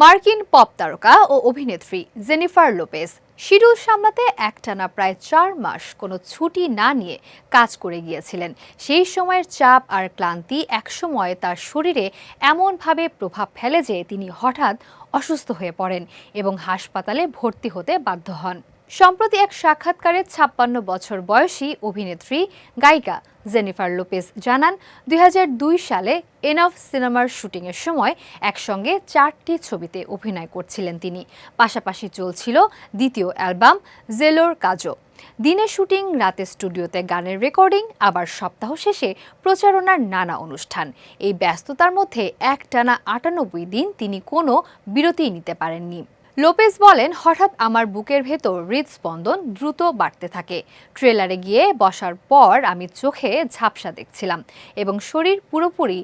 মার্কিন পপ তারকা ও অভিনেত্রী জেনিফার লোপেজ শিডিউল সামলাতে একটানা প্রায় 4 মাস কোনো ছুটি না নিয়ে কাজ করে গিয়েছিলেন। সেই সময়ের চাপ আর ক্লান্তি একসময় তার শরীরে এমনভাবে প্রভাব ফেলে যে তিনি হঠাৎ অসুস্থ হয়ে পড়েন এবং হাসপাতালে ভর্তি হতে বাধ্য হন। সম্প্রতি এক সাক্ষাৎকারে 56 বছর বয়সী অভিনেত্রী গায়িকা জেনিফার লোপেজ জানান, 2002 সালে এনাফ সিনেমার শুটিংয়ের সময় একসঙ্গে 4টি ছবিতে অভিনয় করছিলেন তিনি। পাশাপাশি চলছিল দ্বিতীয় অ্যালবাম জেলোর কাজও। দিনে শুটিং, রাতে স্টুডিওতে গানের রেকর্ডিং, আবার সপ্তাহ শেষে প্রচারণার নানা অনুষ্ঠান। এই ব্যস্ততার মধ্যে একটানা 98 দিন তিনি কোনো বিরতি নিতে পারেননি। লোপেজ বলেন, হঠাৎ আমার বুকের ভেতর হৃদস্পন্দন দ্রুত বাড়তে থাকে। ট্রেলারে গিয়ে বসার পর আমি চোখে ঝাপসা দেখছিলাম এবং শরীর পুরোপুরি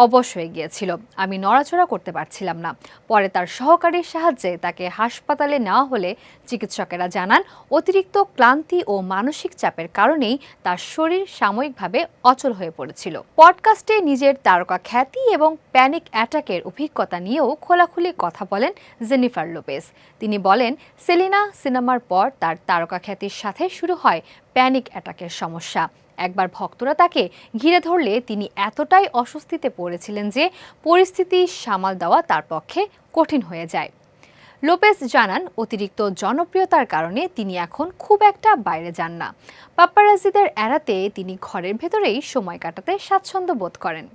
অবশ হয়ে গিয়েছিল। আমি নড়াচড়া করতে পারছিলাম না। পরে তার সহকারীর সাহায্যে তাকে হাসপাতালে নেওয়া হলে চিকিৎসকেরা জানান, অতিরিক্ত ক্লান্তি ও মানসিক চাপের কারণেই তার শরীর সাময়িকভাবে অচল হয়ে পড়েছিল। পডকাস্টে নিজের তারকা খ্যাতি এবং প্যানিক অ্যাটাকের অভিজ্ঞতা নিয়েও খোলাখুলি কথা বলেন জেনিফার লোপেজ। তিনি বলেন, সেলিনা সিনেমার পর তার তারকা খ্যাতির সাথে শুরু হয় প্যানিক অ্যাটাকের সমস্যা। একবার ভক্তরা তাকে ঘিরে ধরলে তিনি এতটাই অস্বস্তিতে পড়েছিলেন যে পরিস্থিতি সামাল দেওয়া তার পক্ষে কঠিন হয়ে যায়। লোপেজ জানান, অতিরিক্ত জনপ্রিয়তার কারণে তিনি এখন খুব একটা বাইরে যান না। পাপ্পারাজ্জিদের এড়াতে তিনি ঘরের ভেতরেই সময় কাটাতে স্বাচ্ছন্দ্য বোধ করেন।